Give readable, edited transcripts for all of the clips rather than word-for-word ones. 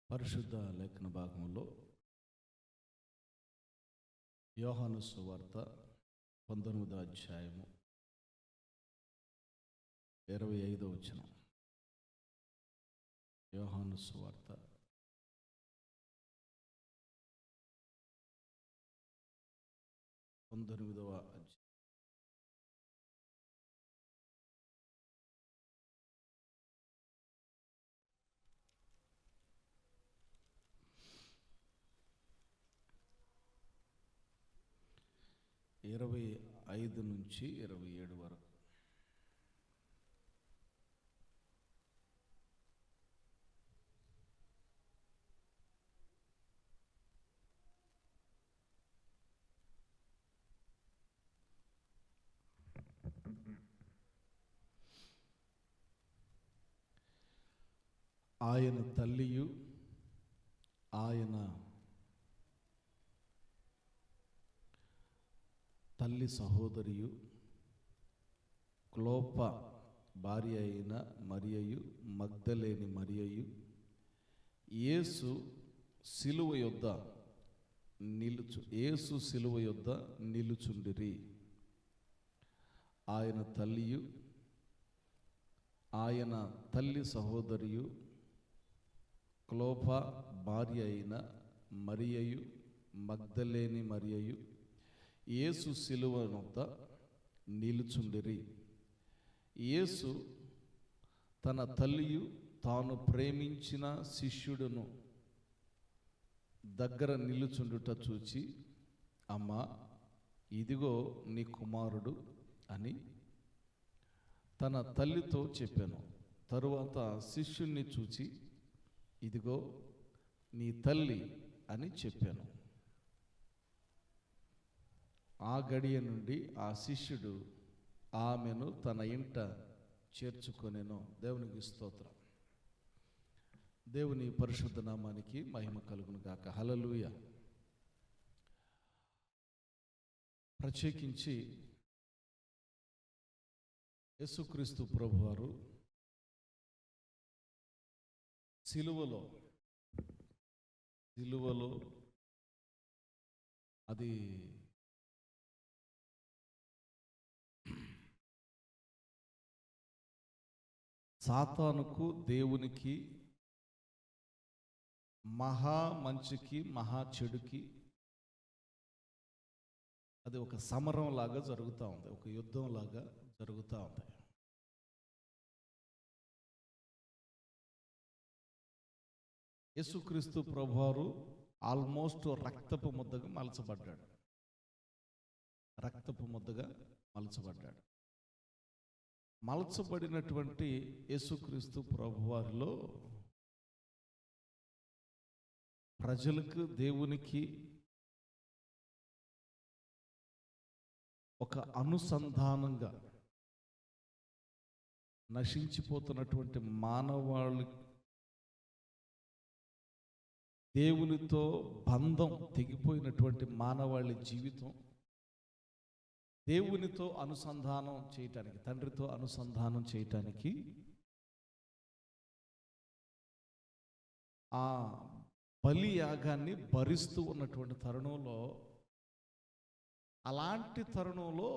పరిశుద్ధ లేఖన భాగంలో యోహాను సువార్త 19వ అధ్యాయము 25వ వచనం. యోహాను సువార్త 19వ అధ్యాయం 25 నుంచి 27 వరకు. ఆయన తల్లియు ఆయన తల్లి సహోదరియు క్లోప భార్య అయిన మరియయు మగ్దలేని మరియయు యేసు సిలువ యొద్ద నిలుచుండిరి. ఆయన తల్లియు ఆయన తల్లి సహోదరియు క్లోప భార్య అయిన మరియయు మగ్దలేని మరియయు యేసు సిలువ వద్ద నిలుచుండిరి. యేసు తన తల్లియు తాను ప్రేమించిన శిష్యుడును దగ్గర నిలుచుండుట చూచి, అమ్మా, ఇదిగో నీ కుమారుడు అని తన తల్లితో చెప్పాను. తరువాత శిష్యుణ్ణి చూచి, ఇదిగో నీ తల్లి అని చెప్పాను. ఆ గడియ నుండి ఆ శిష్యుడు ఆమెను తన ఇంట చేర్చుకొనెను. దేవునికి స్తోత్రం. దేవుని పరిశుద్ధ నామానికి మహిమ కలుగును గాక. హల్లెలూయా. ప్రత్యేకించి యేసుక్రీస్తు ప్రభువారు సిలువలో అది సాతానుకు దేవునికి మహా మంచికి మహా చెడుకి అది ఒక సమరం లాగా జరుగుతూ ఉంది, ఒక యుద్ధం లాగా జరుగుతూ ఉంది. యేసుక్రీస్తు ప్రభువారు ఆల్మోస్ట్ రక్తపు ముద్దగా మలచబడ్డాడు. మలచబడినటువంటి యేసుక్రీస్తు ప్రభువారిలో ప్రజలకు దేవునికి ఒక అనుసంధానంగా నశించిపోతున్నటువంటి మానవాళి దేవునితో బంధం తెగిపోయినటువంటి మానవాళి జీవితం దేవునితో అనుసంధానం చేయటానికి, తండ్రితో అనుసంధానం చేయటానికి ఆ బలి యాగాన్ని భరిస్తూ ఉన్నటువంటి తరుణంలో, అలాంటి తరుణంలో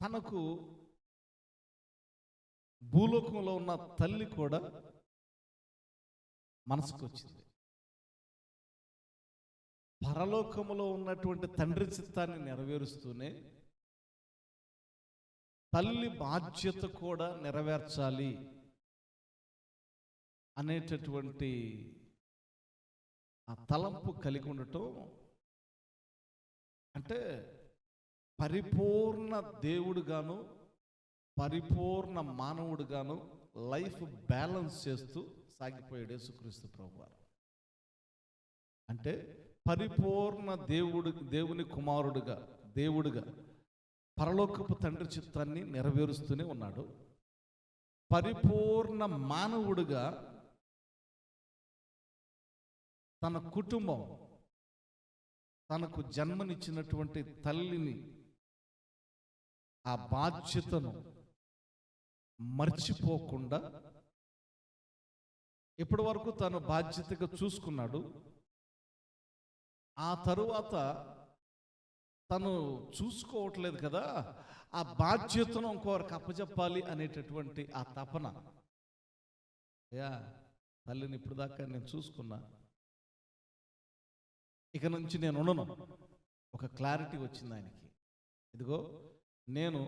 తనకు భూలోకంలో ఉన్న తల్లి కూడా మనసుకు వచ్చింది. పరలోకములో ఉన్నటువంటి తండ్రి చిత్తాన్ని నెరవేరుస్తూనే తల్లి బాధ్యత కూడా నెరవేర్చాలి అనేటటువంటి ఆ తలంపు కలిగి ఉండటం, అంటే పరిపూర్ణ దేవుడుగాను పరిపూర్ణ మానవుడుగాను లైఫ్ బ్యాలెన్స్ చేస్తూ సాగిపోయాడు యేసుక్రీస్తు ప్రభువారు. అంటే పరిపూర్ణ దేవుని కుమారుడుగా, దేవుడుగా పరలోకపు తండ్రి చిత్తాన్ని నెరవేరుస్తూనే ఉన్నాడు. పరిపూర్ణ మానవుడుగా తన కుటుంబం, తనకు జన్మనిచ్చినటువంటి తల్లిని, ఆ బాధ్యతను మర్చిపోకుండా ఇప్పటి వరకు తను బాధ్యతగా చూసుకున్నాడు. ఆ తరువాత తను చూసుకోవట్లేదు కదా, ఆ బాధ్యతను ఇంకొకరికి అప్పచెప్పాలి అనేటటువంటి ఆ తపన. తల్లిని ఇప్పుడు దాకా నేను చూసుకున్నా, ఇక నుంచి నేను ఉండను. ఒక క్లారిటీ వచ్చింది ఆయనకి. ఇదిగో నేను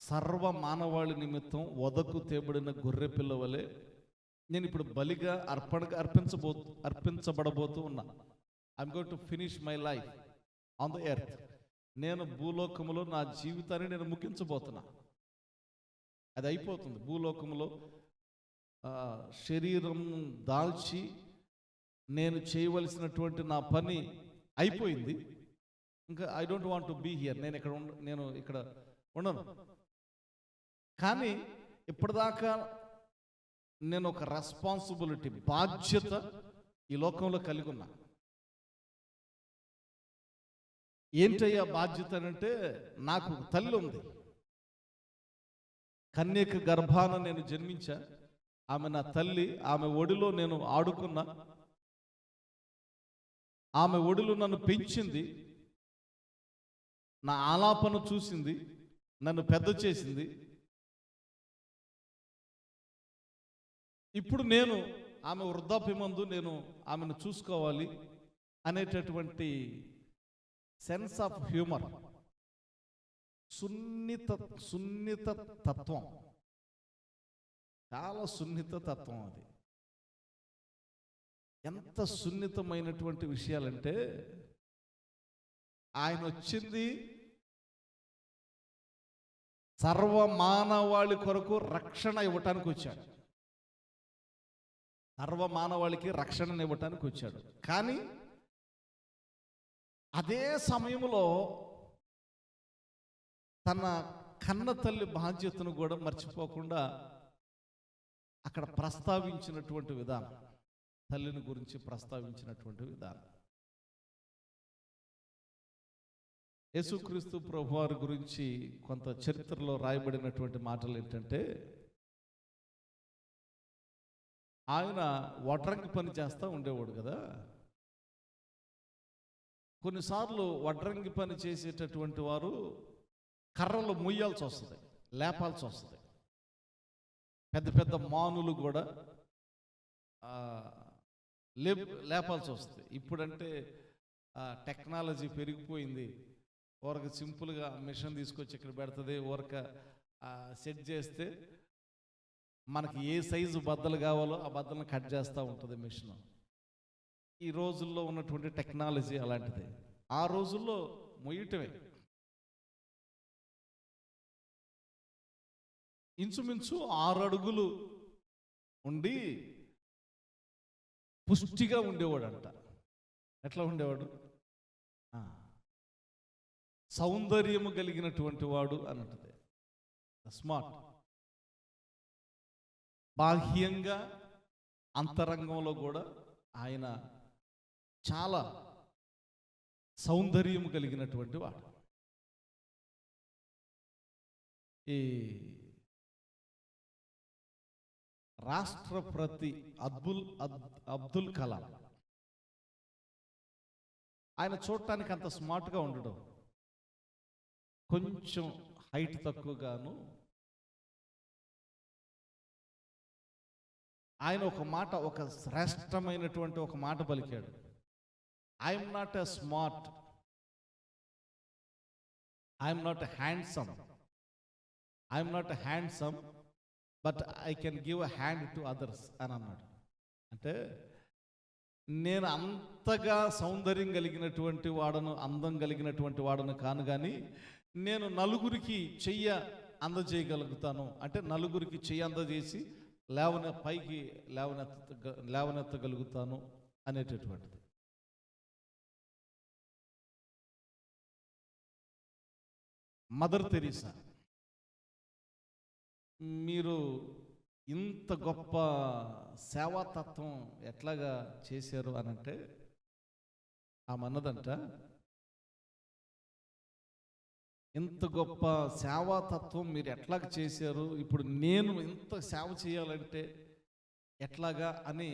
సర్వ మానవాళి నిమిత్తం వదకు తేబడిన గొర్రె పిల్ల వలె నేను ఇప్పుడు బలిగా అర్పించబడబోతూ ఉన్నా. I'm going to finish my life on the earth. నేను భూలోకములో నా జీవితాన్ని నేను ముగించబోతున్నా. అది అయిపోతుంది. భూలోకములో శరీరం దాల్చి నేను చేయవలసినటువంటి నా పని అయిపోయింది. ఇంకా I don't want to be here. నేను ఇక్కడ ఉండను. కానీ ఇప్పటిదాకా నేను ఒక రెస్పాన్సిబిలిటీ, బాధ్యత ఈ లోకంలో కలిగి ఉన్నా. ఏంటయ్యా బాధ్యత అంటే, నాకు తల్లి ఉంది. కన్యక గర్భాన నేను జన్మించా. ఆమె నా తల్లి. ఆమె ఒడిలో నేను ఆడుకున్నా. ఆమె ఒడిలో నన్ను పెంచింది. నా ఆలాపన చూసింది, నన్ను పెద్ద చేసింది. ఇప్పుడు నేను ఆమె వృద్ధాప్యమందు నేను ఆమెను చూసుకోవాలి అనేటటువంటి సెన్స్ ఆఫ్ హ్యూమర్, సున్నిత తత్వం, చాలా సున్నిత తత్వం. అది ఎంత సున్నితమైనటువంటి విషయాలంటే, ఆయన వచ్చింది సర్వ మానవాళి కొరకు రక్షణ ఇవ్వటానికి వచ్చాడు. సర్వ మానవాళికి రక్షణను ఇవ్వటానికి వచ్చాడు. కానీ అదే సమయంలో తన కన్న తల్లి బాధ్యతను కూడా మర్చిపోకుండా అక్కడ ప్రస్తావించినటువంటి విధానం, తల్లిని గురించి ప్రస్తావించినటువంటి విధానం. యేసుక్రీస్తు ప్రభువారి గురించి కొంత చరిత్రలో రాయబడినటువంటి మాటలు ఏంటంటే, ఆయన వడ్రంగి పని చేస్తూ ఉండేవాడు కదా. కొన్నిసార్లు వడ్రంగి పని చేసేటటువంటి వారు కర్రలు మొయ్యాల్సి వస్తుంది, లేపాల్సి వస్తుంది. పెద్ద పెద్ద మానులు కూడా లేపాల్సి వస్తుంది. ఇప్పుడంటే టెక్నాలజీ పెరిగిపోయింది. ఊరక సింపుల్గా మిషన్ తీసుకొచ్చి ఇక్కడ పెడుతుంది. ఊరక సెట్ చేస్తే మనకి ఏ సైజు బద్దలు కావాలో ఆ బద్దలను కట్ చేస్తూ ఉంటుంది మిషన్. ఈ రోజుల్లో ఉన్నటువంటి టెక్నాలజీ అలాంటిది. ఆ రోజుల్లో మొయ్యటమే. ఇంచుమించు 6 అడుగులు ఉండి పుష్టిగా ఉండేవాడంట. ఎట్లా ఉండేవాడు? సౌందర్యము కలిగినటువంటి వాడు అన్నట్టుదే. స్మార్ట్. బాహ్యంగా అంతరంగంలో కూడా ఆయన చాలా సౌందర్యము కలిగినటువంటి వాడు. ఈ రాష్ట్రపతి అబ్దుల్ కలాం, ఆయన చూడటానికి అంత స్మార్ట్గా ఉండడం, కొంచెం హైట్ తక్కువగాను. ఆయన ఒక మాట, ఒక శ్రేష్టమైనటువంటి ఒక మాట పలికాడు. I'm not a smart, I'm not handsome, I'm not handsome but I can give a hand to others అని అన్నాడు. అంటే నేను అంతగా సౌందర్యం కలిగినటువంటి వాడను, అందం కలిగినటువంటి వాడను కాను, కానీ నేను నలుగురికి చెయ్య అందజేయగలుగుతాను. అంటే నలుగురికి చెయ్యి అందజేసి పైకి లేవనెత్తగలుగుతాను అనేటటువంటిది. మదర్ తెరీసా, మీరు ఇంత గొప్ప సేవాతత్వం ఎట్లాగా చేశారు అనంటే, ఆమె అన్నదంట, ఇంత గొప్ప సేవాతత్వం మీరు ఎట్లాగ చేశారు, ఇప్పుడు నేను ఇంత సేవ చేయాలంటే ఎట్లాగా అని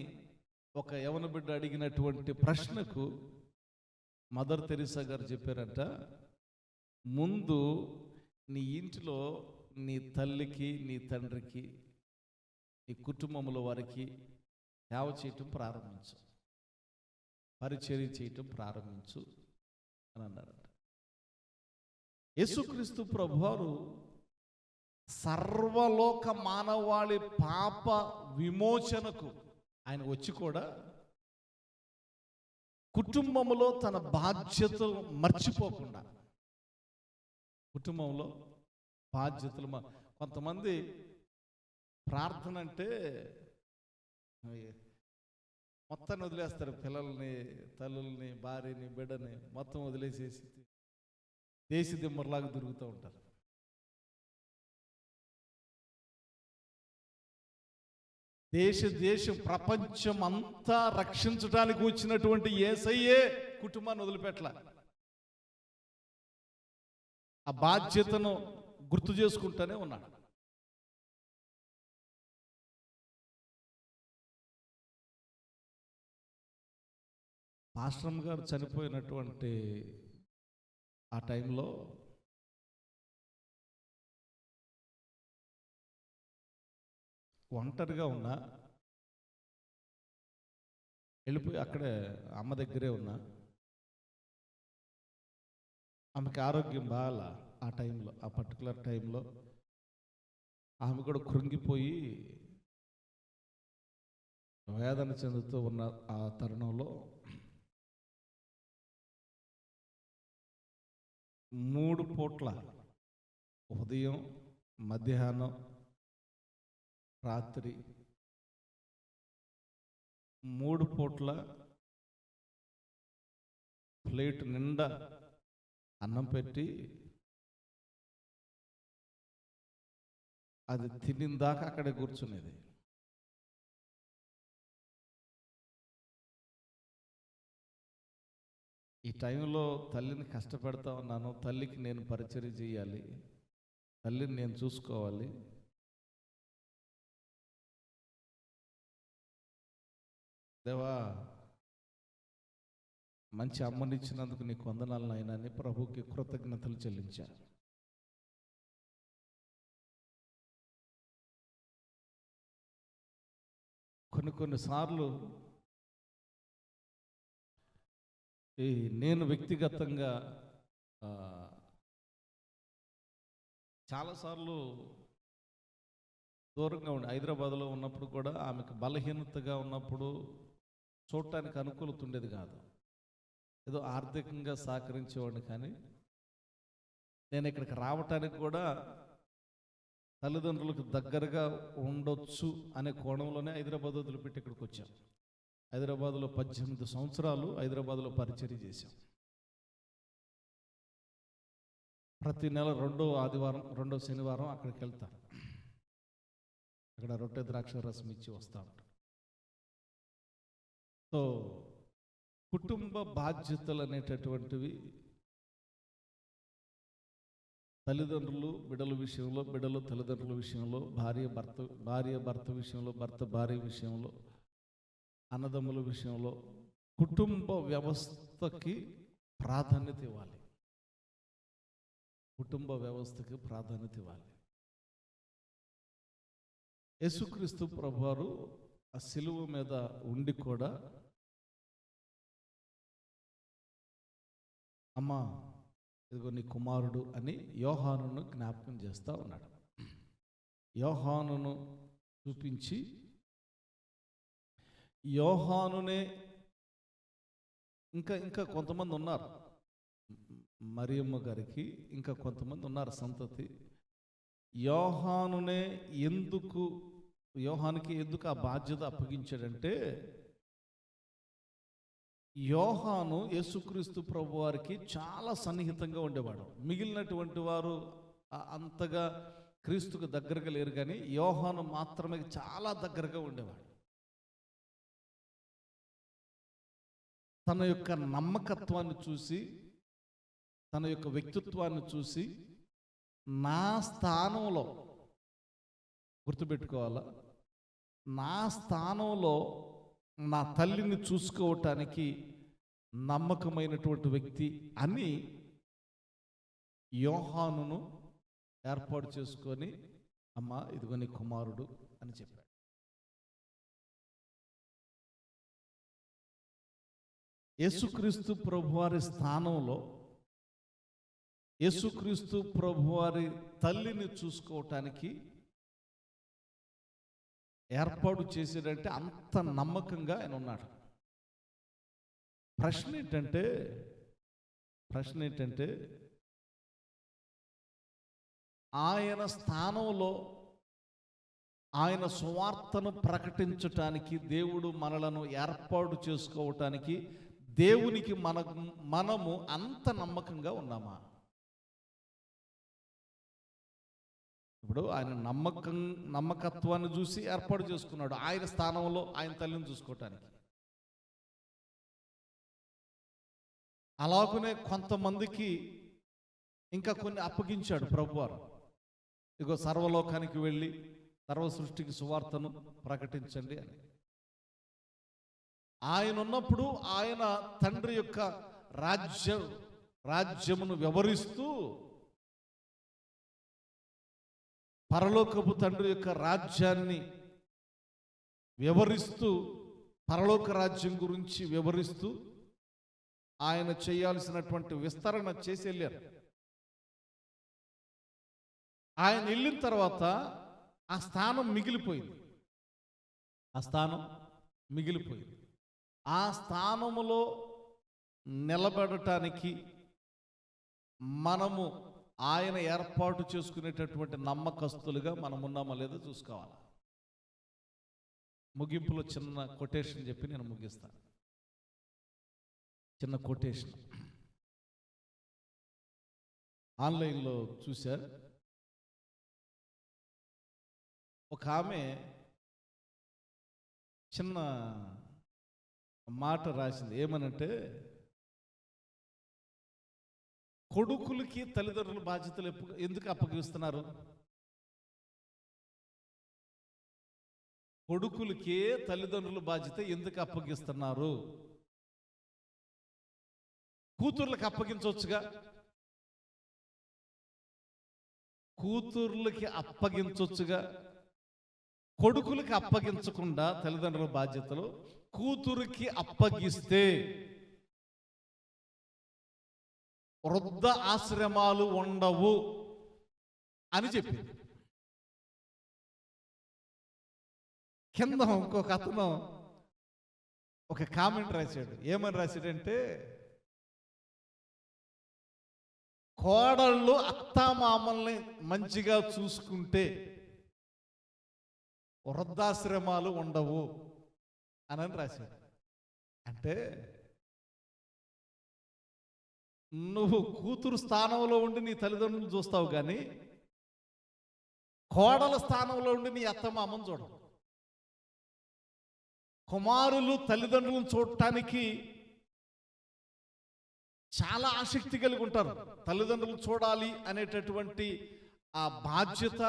ఒక యవన బిడ్డ అడిగినటువంటి ప్రశ్నకు మదర్ తెరీసా గారు చెప్పారంట, ముందు నీ ఇంటిలో నీ తల్లికి, నీ తండ్రికి, నీ కుటుంబంలో వారికి సేవ చేయటం ప్రారంభించు, పరిచర్య చేయటం ప్రారంభించు అని అన్నారంట. యేసుక్రీస్తు ప్రభువారు సర్వలోక మానవాళి పాప విమోచనకు ఆయన వచ్చి కూడా కుటుంబంలో తన బాధ్యతలు మర్చిపోకుండా, కుటుంబంలో బాధ్యతలు కొంతమంది ప్రార్థన అంటే మొత్తాన్ని వదిలేస్తారు, పిల్లల్ని, తల్లుల్ని, భార్యని, బిడ్డని మొత్తం వదిలేసేసి దేశీ దిమ్మర్లాగా తిరుగుతూ ఉంటారు. దేశం ప్రపంచం అంతా రక్షించడానికి వచ్చినటువంటి యేసయ్యే కుటుంబాన్ని వదిలిపెట్టల. ఆ బాధ్యతను గుర్తు చేసుకుంటూనే ఉన్నాడు. పాస్టర్ గారు చనిపోయినటువంటి ఆ టైంలో ఒంటరిగా ఉన్నా, వెళ్ళిపోయి అక్కడే అమ్మ దగ్గరే ఉన్నా. ఆమెకి ఆరోగ్యం బాగా ఆ టైంలో, ఆ పర్టికులర్ టైంలో ఆమె కూడా కృంగిపోయి వేదన చెందుతూ ఉన్న ఆ తరుణంలో 3 పూట్ల, ఉదయం, మధ్యాహ్నం, రాత్రి 3 పూట్ల ప్లేట్ నిండా అన్నం పెట్టి అది తినిందాకా అక్కడే కూర్చునేది. ఈ టైంలో తల్లిని కష్టపెడతా ఉన్నాను, తల్లికి నేను పరిచర్య చేయాలి, తల్లిని నేను చూసుకోవాలి. దేవా, మంచి అమ్మనిచ్చినందుకు నీకు వందనాలు నాయనా అని ప్రభుకి కృతజ్ఞతలు చెల్లించారు. కొన్నిసార్లు నేను వ్యక్తిగతంగా చాలాసార్లు దూరంగా ఉండి, హైదరాబాద్లో ఉన్నప్పుడు కూడా ఆమెకు బలహీనతగా ఉన్నప్పుడు చూడటానికి అనుకూలత ఉండేది కాదు. ఏదో ఆర్థికంగా సహకరించేవాడిని, కానీ నేను ఇక్కడికి రావటానికి కూడా తల్లిదండ్రులకు దగ్గరగా ఉండొచ్చు అనే కోణంలోనే హైదరాబాద్ వదిలిపెట్టి ఇక్కడికి వచ్చాం. హైదరాబాద్లో 18 సంవత్సరాలు హైదరాబాద్లో పరిచర్య చేశాం. ప్రతి నెల 2వ ఆదివారం, 2వ శనివారం అక్కడికి వెళ్తాను. అక్కడ రొట్టె ద్రాక్ష రసం ఇచ్చి వస్తూ ఉంటాం. సో కుటుంబ బాధ్యతలు అనేటటువంటివి తల్లిదండ్రులు బిడ్డల విషయంలో, బిడ్డలు తల్లిదండ్రుల విషయంలో, భార్య భర్త విషయంలో, భర్త భార్య విషయంలో, అన్నదమ్ముల విషయంలో కుటుంబ వ్యవస్థకి ప్రాధాన్యత ఇవ్వాలి. కుటుంబ వ్యవస్థకి ప్రాధాన్యత ఇవ్వాలి. యేసుక్రీస్తు ప్రభువారు ఆ సిలువ మీద ఉండి కూడా, అమ్మా ఇదిగో నీ కుమారుడు అని యోహానును జ్ఞాపకం చేస్తూ ఉన్నాడు. యోహానును చూపించి, యోహానునే ఇంకా కొంతమంది ఉన్నారు, మరియమ్మ గారికి ఇంకా కొంతమంది ఉన్నారు సంతతి. యోహానుకి ఎందుకు ఆ బాధ్యత అప్పగించాడంటే, యోహాను యేసుక్రీస్తు ప్రభు వారికి చాలా సన్నిహితంగా ఉండేవాడు. మిగిలినటువంటి వారు అంతగా క్రీస్తుకు దగ్గరగా లేరు, కానీ యోహాను మాత్రమే చాలా దగ్గరగా ఉండేవాడు. తన యొక్క నమ్మకత్వాన్ని చూసి, తన యొక్క వ్యక్తిత్వాన్ని చూసి నా స్థానంలో, గుర్తుపెట్టుకోవాలా, నా స్థానంలో నా తల్లిని చూసుకోవటానికి నమ్మకమైనటువంటి వ్యక్తి అని యోహానును ఏర్పాటు చేసుకొని, అమ్మ ఇదిగో నీ కుమారుడు అని చెప్పాడు. యేసుక్రీస్తు ప్రభువారి స్థానంలో యేసుక్రీస్తు ప్రభువారి తల్లిని చూసుకోవటానికి ఏర్పాటు చేసేటంటే అంత నమ్మకంగా ఆయన ఉన్నాడు. ప్రశ్న ఏంటంటే ఆయన స్థానంలో ఆయన సువార్తను ప్రకటించటానికి దేవుడు మనలను ఏర్పాటు చేసుకోవటానికి దేవునికి మనము అంత నమ్మకంగా ఉన్నామా? ఇప్పుడు ఆయన నమ్మకత్వాన్ని చూసి ఏర్పాటు చేసుకున్నాడు ఆయన స్థానంలో ఆయన తల్లిని చూసుకోవటానికి. అలాగనే కొంతమందికి ఇంకా కొన్ని అప్పగించాడు ప్రభువారు. ఇగో సర్వలోకానికి వెళ్ళి సర్వ సృష్టికి సువార్తను ప్రకటించండి అని. ఆయన ఉన్నప్పుడు ఆయన తండ్రి యొక్క రాజ్యమును వివరిస్తూ, పరలోకపు తండ్రి యొక్క రాజ్యాన్ని వివరిస్తూ, పరలోక రాజ్యం గురించి వివరిస్తూ ఆయన చేయాల్సినటువంటి విస్తరణ చేసి వెళ్ళారు. ఆయన వెళ్ళిన తర్వాత ఆ స్థానం మిగిలిపోయింది. ఆ స్థానములో నిలబడటానికి మనము ఆయన ఏర్పాటు చేసుకునేటటువంటి నమ్మకస్తులుగా మనం ఉన్నామో లేదో చూసుకోవాలి. ముగింపులో చిన్న కొటేషన్ చెప్పి నేను ముగిస్తాను. చిన్న కొటేషన్ ఆన్లైన్లో చూశారు. ఒక ఆమె చిన్న మాట రాసింది. ఏమనంటే, కొడుకులకి తల్లిదండ్రుల బాధ్యతలు ఎందుకు అప్పగిస్తున్నారు? కొడుకులకే తల్లిదండ్రుల బాధ్యత ఎందుకు అప్పగిస్తున్నారు? కూతుర్లకు అప్పగించవచ్చుగా. కొడుకులకి అప్పగించకుండా తల్లిదండ్రుల బాధ్యతలు కూతురికి అప్పగిస్తే వృద్ధ ఆశ్రమాలు ఉండవు అని చెప్పింది. కింద ఇంకొక అతను ఒక కామెంట్ రాశాడు. ఏమని రాశాడంటే, కోడళ్ళు అత్తామామల్ని మంచిగా చూసుకుంటే వృద్ధాశ్రమాలు ఉండవు అని రాశాడు. అంటే నువ్వు కూతురు స్థానంలో ఉండి నీ తల్లిదండ్రులు చూస్తావు, కానీ కోడల స్థానంలో ఉండి నీ అత్తమామను చూడవు. కుమారులు తల్లిదండ్రులను చూడటానికి చాలా ఆసక్తి కలిగి ఉంటారు. తల్లిదండ్రులు చూడాలి అనేటటువంటి ఆ బాధ్యత,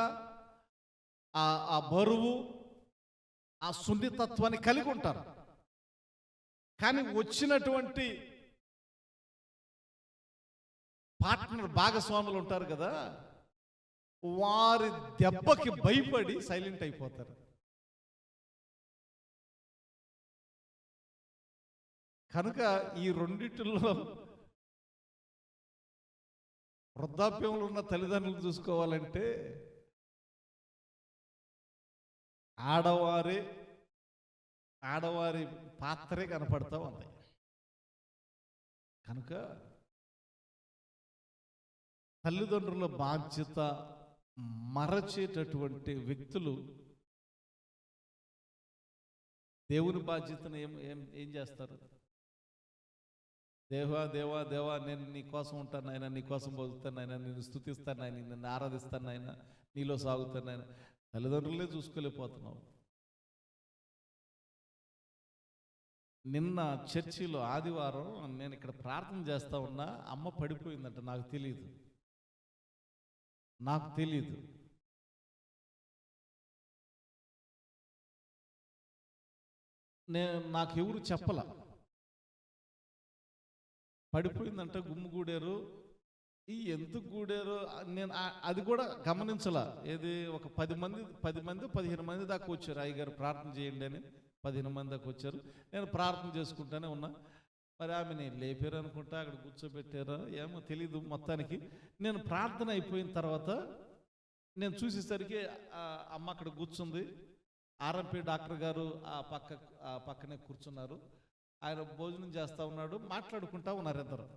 ఆ బరువు, ఆ సున్నితత్వాన్ని కలిగి ఉంటారు. కానీ వచ్చినటువంటి పార్ట్నర్, భాగస్వాములు ఉంటారు కదా, వారి దెబ్బకి భయపడి సైలెంట్ అయిపోతారు. కనుక ఈ రెండిటిలో వృద్ధాప్యంలో ఉన్న తల్లిదండ్రులు చూసుకోవాలంటే ఆడవారి పాత్రే కనపడతా ఉంది. కనుక తల్లిదండ్రుల బాధ్యత మరచేటటువంటి వ్యక్తులు దేవుని బాధ్యతను ఏం చేస్తారు? దేవా దేవా దేవా, నేను నీ కోసం ఉంటాను నాయన, నీ కోసం బతుకుతాను నాయన, నేను స్తుతిస్తాను నాయన, నిన్ను ఆరాధిస్తాను నాయన, నీలో సాగుతాను నాయన. తల్లిదండ్రులే చూసుకోలేకపోతున్నావు. నిన్న చర్చిలో ఆదివారం నేను ఇక్కడ ప్రార్థన చేస్తా ఉన్నా, అమ్మ పడిపోయిందంట. నాకు తెలియదు. నాకు తెలీదు. నాకెవరు చెప్పల. పడిపోయిందంట, గుమ్ము గూడారు. ఎందుకు గూడారు నేను అది కూడా గమనించలా. ఏది ఒక 10 మంది 15 మంది దాకా వచ్చారు. అయ్యగారు ప్రార్థన చేయండి అని 15 మంది దాకా వచ్చారు. నేను ప్రార్థన చేసుకుంటానే ఉన్నా. మరి ఆమెని లేపారు అనుకుంటా, అక్కడ కూర్చోబెట్టారో ఏమో తెలీదు. మొత్తానికి నేను ప్రార్థన అయిపోయిన తర్వాత నేను చూసేసరికి అమ్మ అక్కడ కూర్చుంది. ఆర్ఎంపీ డాక్టర్ గారు ఆ పక్కనే కూర్చున్నారు. ఆయన భోజనం చేస్తూ ఉన్నాడు, మాట్లాడుకుంటా ఉన్నారు ఇద్దరు.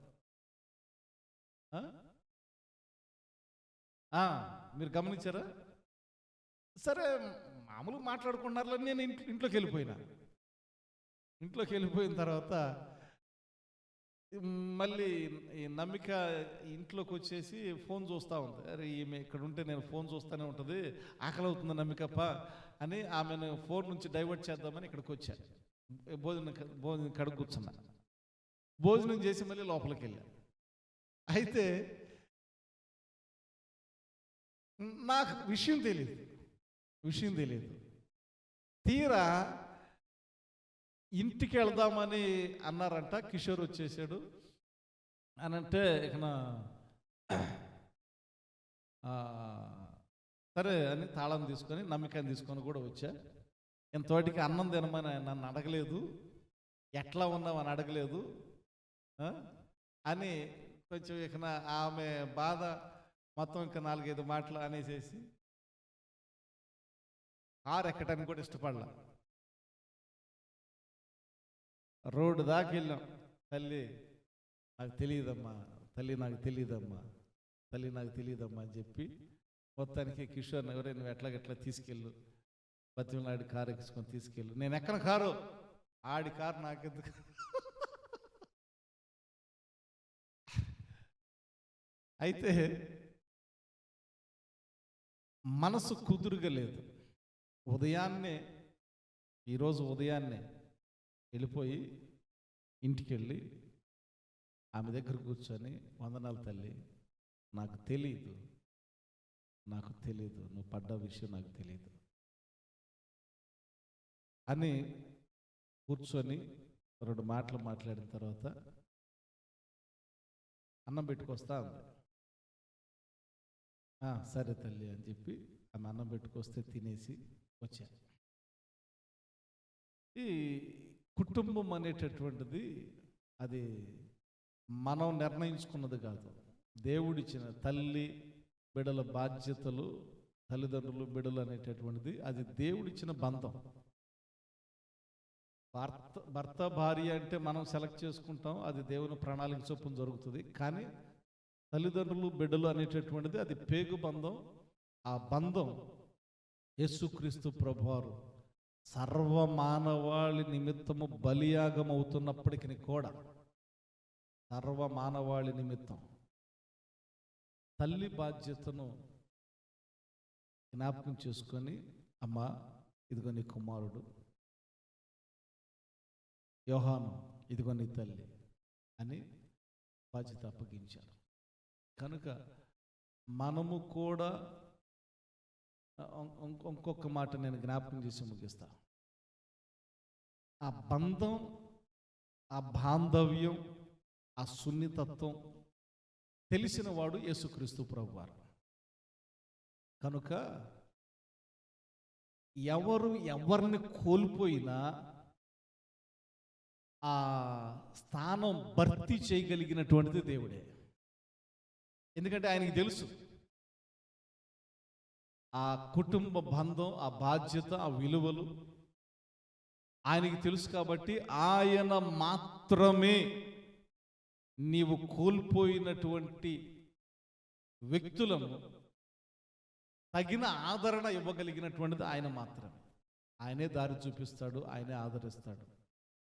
మీరు గమనించారా? సరే, మామూలుగా మాట్లాడుకుంటున్నారు. నేను ఇంట్లోకి వెళ్ళిపోయినా. ఇంట్లోకి వెళ్ళిపోయిన తర్వాత మళ్ళీ ఈ నమ్మిక ఇంట్లోకి వచ్చేసి ఫోన్ చూస్తూ ఉంది. అరే ఈమె ఇక్కడ ఉంటే నేను ఫోన్ చూస్తూనే ఉంటుంది, ఆకలి అవుతుంది నమ్మికప్ప అని ఆమెను ఫోన్ నుంచి డైవర్ట్ చేద్దామని ఇక్కడికి వచ్చా. భోజనం కడుగు కూర్చున్నా. భోజనం చేసి మళ్ళీ లోపలికి వెళ్ళా. అయితే నాకు విషయం తెలియదు. తీరా ఇంటికి వెళ్దామని అన్నారంట. కిషోర్ వచ్చేసాడు అని అంటే ఇక సరే అని తాళం తీసుకొని నమ్మకాన్ని తీసుకొని కూడా వచ్చా. ఇంతవాటికి అన్నం తినమని నన్ను అడగలేదు, ఎట్లా ఉన్నావు అని అడగలేదు అని కొంచెం ఇక ఆమె బాధ మొత్తం ఇంకా 4-5 మాటలు అనేసేసి కారు ఎక్కడానికి కూడా ఇష్టపడలా. రోడ్డు దాకా వెళ్ళాం. తల్లి నాకు తెలియదమ్మా అని చెప్పి మొత్తానికి కిషోర్ని ఎవరైనా నువ్వు ఎట్లా తీసుకెళ్ళు, బతిమలాడి కారు ఎక్కించుకొని తీసుకెళ్ళు. నేను ఎక్కడ కారు, ఆడి కారు నాకెందుకు. అయితే మనసు కుదురుగా లేదు. ఈరోజు ఉదయాన్నే వెళ్ళిపోయి ఇంటికి వెళ్ళి ఆమె దగ్గర కూర్చొని, వందనాలు తల్లి, నాకు తెలీదు, నువ్వు పడ్డ విషయం నాకు తెలీదు అని కూర్చొని 2 మాటలు మాట్లాడిన తర్వాత అన్నం పెట్టుకొస్తా ఉంది. సరే తల్లి అని చెప్పి ఆమె అన్నం పెట్టుకొస్తే తినేసి వచ్చా. ఈ కుటుంబం అనేటటువంటిది అది మనం నిర్ణయించుకున్నది కాదు. దేవుడిచ్చిన తల్లి బిడల బాధ్యతలు, తల్లిదండ్రులు బిడలు అనేటటువంటిది అది దేవుడిచ్చిన బంధం. భర్త భార్య అంటే మనం సెలెక్ట్ చేసుకుంటాం, అది దేవుని ప్రణాళిక చొప్పున జరుగుతుంది. కానీ తల్లిదండ్రులు బిడ్డలు అనేటటువంటిది అది పేగు బంధం. ఆ బంధం యేసుక్రీస్తు ప్రభువారు సర్వమానవాళి నిమిత్తము బలియాగం అవుతున్నప్పటికీ కూడా, సర్వమానవాళి నిమిత్తం తల్లి బాధ్యతను జ్ఞాపకం చేసుకొని, అమ్మా ఇదిగో నీ కుమారుడు, యోహాను ఇదిగో నీ తల్లి అని బాధ్యత అప్పగించారు. కనుక మనము కూడా ఇంకొక మాట నేను జ్ఞాపకం చేసి ముగిస్తా. ఆ బంధం, ఆ బాంధవ్యం, ఆ సున్నితత్వం తెలిసిన వాడు యేసుక్రీస్తు ప్రభువారు. కనుక ఎవరిని కోల్పోయినా ఆ స్థానం భర్తీ చేయగలిగినటువంటిది దేవుడే. ఎందుకంటే ఆయనకి తెలుసు ఆ కుటుంబ బంధం, ఆ బాధ్యత, ఆ విలువలు ఆయనకి తెలుసు. కాబట్టి ఆయన మాత్రమే నీవు కోల్పోయినటువంటి వ్యక్తులను తగిన ఆదరణ ఇవ్వగలిగినటువంటిది ఆయన మాత్రమే. ఆయనే దారి చూపిస్తాడు, ఆయనే ఆదరిస్తాడు.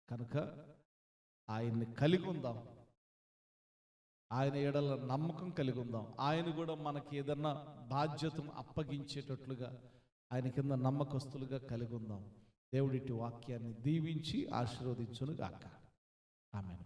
కనుక ఆయన్ని కలిగి ఉందాం, ఆయన ఎడల నమ్మకం కలిగి ఉందాం. ఆయన కూడా మనకి ఏదన్నా బాధ్యతను అప్పగించేటట్లుగా ఆయన కింద నమ్మకస్తులుగా కలిగి ఉందాం. దేవుడిటి వాక్యాన్ని దీవించి ఆశీర్వదించును గాక. ఆమేన్.